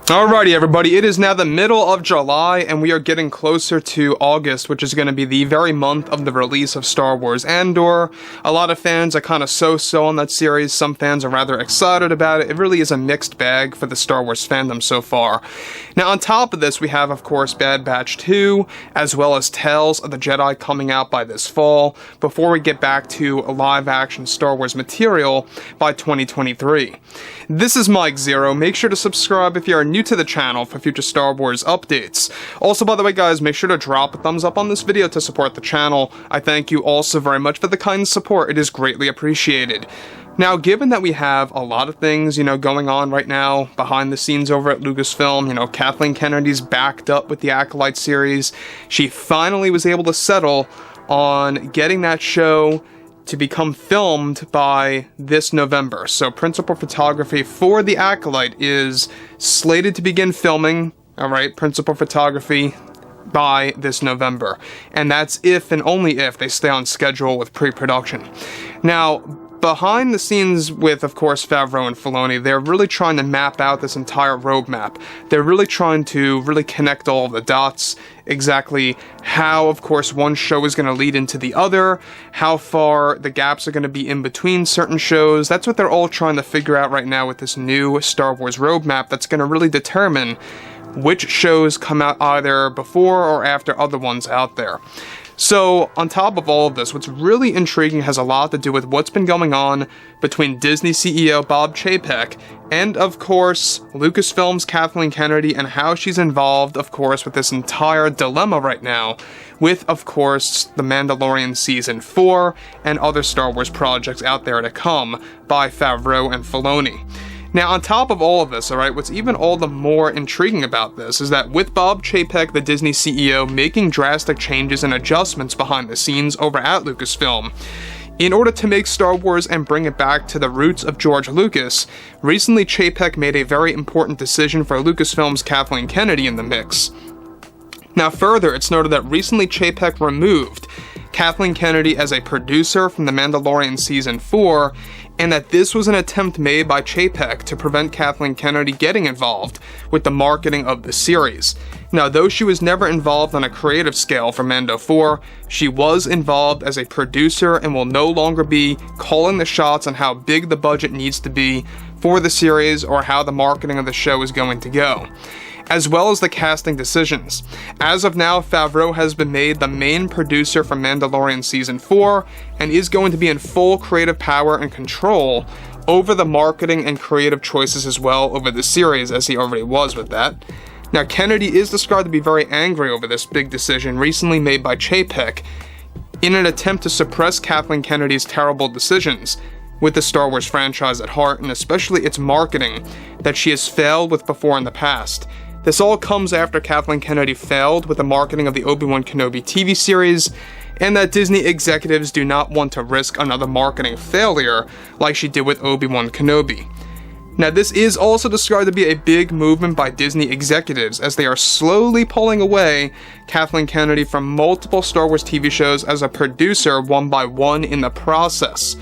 Alrighty everybody, it is now the middle of July and we are getting closer to August, which is going to be the very month of the release of Star Wars Andor. A lot of fans are kind of so-so on that series, some fans are rather excited about it. It really is a mixed bag for the Star Wars fandom so far. Now on top of this we have of course Bad Batch 2, as well as Tales of the Jedi coming out by this fall, before we get back to live action Star Wars material by 2023. This is Mike Zero. Make sure to subscribe if you are new to the channel for future Star Wars updates. Also, by the way guys, make sure to drop a thumbs up on this video to support the channel. I thank you also very much for the kind support. It is greatly appreciated. Now, given that we have a lot of things, going on right now behind the scenes over at Lucasfilm, Kathleen Kennedy's backed up with the Acolyte series. She finally was able to settle on getting that show to become filmed by this November. So principal photography for the Acolyte is slated to begin filming, alright, principal photography by this November. And that's if and only if they stay on schedule with pre-production. Now, behind the scenes with, of course, FAVREAU and Filoni, they're really trying to map out this entire roadmap. They're really trying to connect all of the dots, exactly how, of course, one show is going to lead into the other, how far the gaps are going to be in between certain shows. That's what they're all trying to figure out right now with this new Star Wars roadmap that's going to really determine which shows come out either before or after other ones out there. So, on top of all of this, what's really intriguing has a lot to do with what's been going on between Disney CEO Bob Chapek and, of course, Lucasfilm's Kathleen Kennedy and how she's involved, of course, with this entire dilemma right now with, of course, The Mandalorian Season 4 and other Star Wars projects out there to come by FAVREAU and Filoni. Now, on top of all of this, alright, what's even all the more intriguing about this is that with Bob Chapek, the Disney CEO, making drastic changes and adjustments behind the scenes over at Lucasfilm, in order to make Star Wars and bring it back to the roots of George Lucas, recently Chapek made a very important decision for Lucasfilm's Kathleen Kennedy in the mix. Now further, it's noted that recently Chapek removed Kathleen Kennedy as a producer from The Mandalorian Season 4, and that this was an attempt made by Chapek to prevent Kathleen Kennedy getting involved with the marketing of the series. Now, though she was never involved on a creative scale for Mando 4, she was involved as a producer and will no longer be calling the shots on how big the budget needs to be for the series or how the marketing of the show is going to go, as well as the casting decisions. As of now, FAVREAU has been made the main producer for Mandalorian Season 4 and is going to be in full creative power and control over the marketing and creative choices as well over the series, as he already was with that. Now, Kennedy is described to be very angry over this big decision recently made by Chapek in an attempt to suppress Kathleen Kennedy's terrible decisions with the Star Wars franchise at heart, and especially its marketing that she has failed with before in the past. This all comes after Kathleen Kennedy failed with the marketing of the Obi-Wan Kenobi TV series, and that Disney executives do not want to risk another marketing failure like she did with Obi-Wan Kenobi. Now, this is also described to be a big movement by Disney executives, as they are slowly pulling away Kathleen Kennedy from multiple Star Wars TV shows as a producer one by one in the process.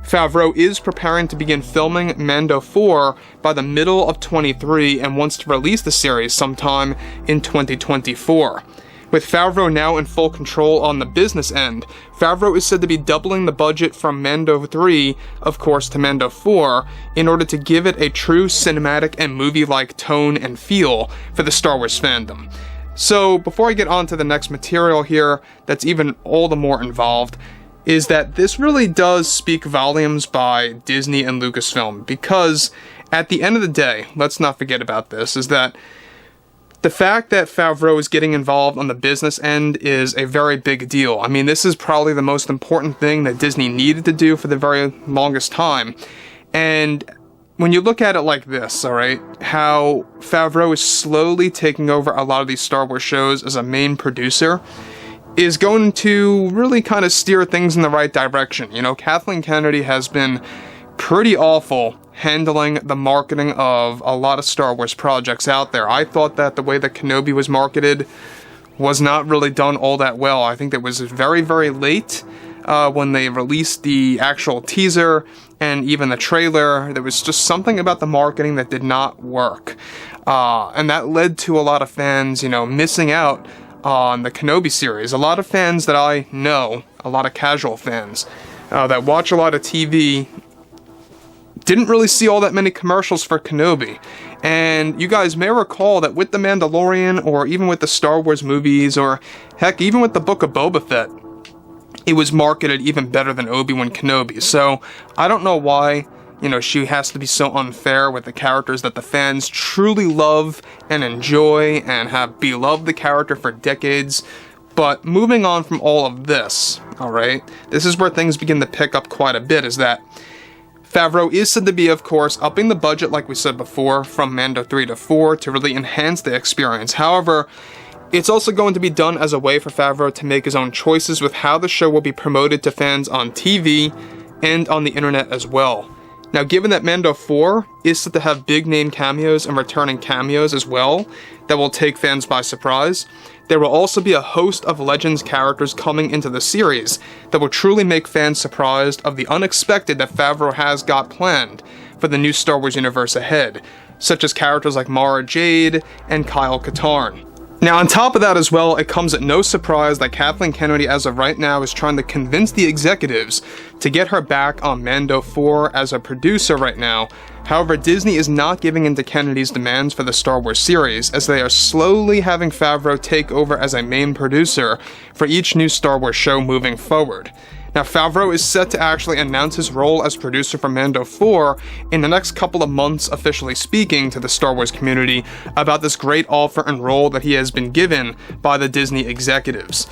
FAVREAU is preparing to begin filming Mando 4 by the middle of 2023 and wants to release the series sometime in 2024. With FAVREAU now in full control on the business end, FAVREAU is said to be doubling the budget from Mando 3, of course, to Mando 4, in order to give it a true cinematic and movie-like tone and feel for the Star Wars fandom. So, before I get on to the next material here that's even all the more involved, is that this really does speak volumes by Disney and Lucasfilm, because at the end of the day, let's not forget about this, is that the fact that FAVREAU is getting involved on the business end is a very big deal. I mean, this is probably the most important thing that Disney needed to do for the very longest time. And when you look at it like this, alright, how FAVREAU is slowly taking over a lot of these Star Wars shows as a main producer, is going to really kind of steer things in the right direction. Kathleen Kennedy has been pretty awful handling the marketing of a lot of Star Wars projects out there. I thought that the way that Kenobi was marketed was not really done all that well. I think that was very, very late when they released the actual teaser and even the trailer. There was just something about the marketing that did not work. And that led to a lot of fans, missing out on the Kenobi series. A lot of fans that I know, a lot of casual fans, that watch a lot of TV, didn't really see all that many commercials for Kenobi. And you guys may recall that with The Mandalorian, or even with the Star Wars movies, or heck, even with the Book of Boba Fett, it was marketed even better than Obi-Wan Kenobi. So, I don't know why, she has to be so unfair with the characters that the fans truly love and enjoy and have beloved the character for decades. But moving on from all of this, alright, this is where things begin to pick up quite a bit, is that FAVREAU is said to be, of course, upping the budget, like we said before, from Mando 3 to 4 to really enhance the experience. However, it's also going to be done as a way for FAVREAU to make his own choices with how the show will be promoted to fans on TV and on the internet as well. Now, given that Mando 4 is said to have big name cameos and returning cameos as well that will take fans by surprise, there will also be a host of Legends characters coming into the series that will truly make fans surprised of the unexpected that FAVREAU has got planned for the new Star Wars universe ahead, such as characters like Mara Jade and Kyle Katarn. Now, on top of that as well, it comes at no surprise that Kathleen Kennedy, as of right now, is trying to convince the executives to get her back on Mando 4 as a producer right now. However, Disney is not giving in to Kennedy's demands for the Star Wars series, as they are slowly having FAVREAU take over as a main producer for each new Star Wars show moving forward. Now, FAVREAU is set to actually announce his role as producer for Mando 4 in the next couple of months, officially speaking to the Star Wars community about this great offer and role that he has been given by the Disney executives.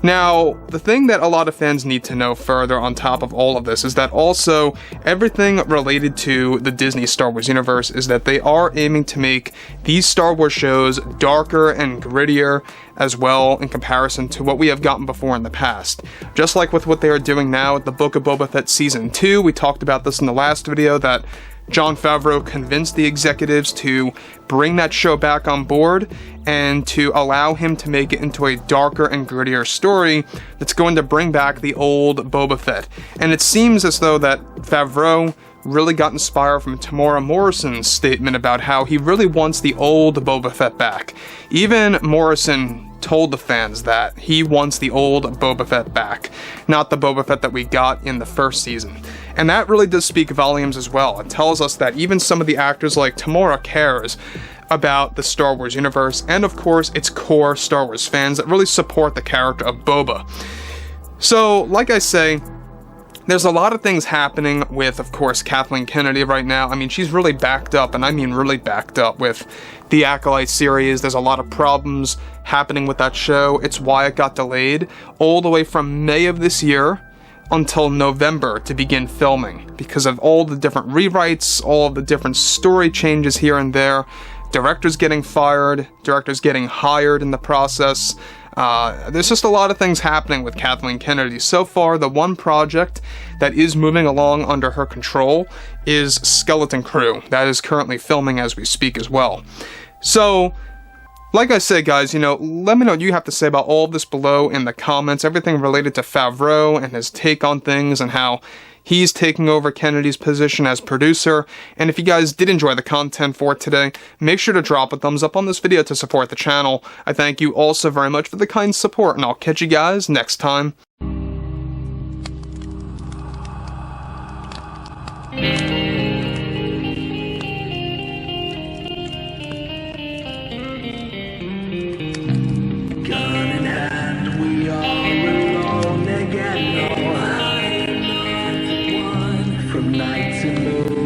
Now, the thing that a lot of fans need to know further on top of all of this is that also everything related to the Disney Star Wars universe is that they are aiming to make these Star Wars shows darker and grittier as well in comparison to what we have gotten before in the past. Just like with what they are doing now with the Book of Boba Fett Season 2, we talked about this in the last video, that Jon Favreau convinced the executives to bring that show back on board and to allow him to make it into a darker and grittier story that's going to bring back the old Boba Fett. And it seems as though that Favreau really got inspired from Tamora Morrison's statement about how he really wants the old Boba Fett back. Even Morrison told the fans that he wants the old Boba Fett back, not the Boba Fett that we got in the first season. And that really does speak volumes as well. It tells us that even some of the actors like Tamora cares about the Star Wars universe, and of course its core Star Wars fans that really support the character of Boba. So, like I say, there's a lot of things happening with, of course, Kathleen Kennedy right now. I mean, she's really backed up, and I mean really backed up with the Acolyte series. There's a lot of problems happening with that show. It's why it got delayed all the way from May of this year until November to begin filming, because of all the different rewrites, all of the different story changes here and there, directors getting fired, directors getting hired in the process. There's just a lot of things happening with Kathleen Kennedy. So far, the one project that is moving along under her control is Skeleton Crew. That is currently filming as we speak as well. So, like I say, guys, let me know what you have to say about all of this below in the comments. Everything related to Favreau and his take on things and how he's taking over Kennedy's position as producer. And if you guys did enjoy the content for today, make sure to drop a thumbs up on this video to support the channel. I thank you all so very much for the kind support, and I'll catch you guys next time. Gun in hand, we are alone again. No hiding from night to moon.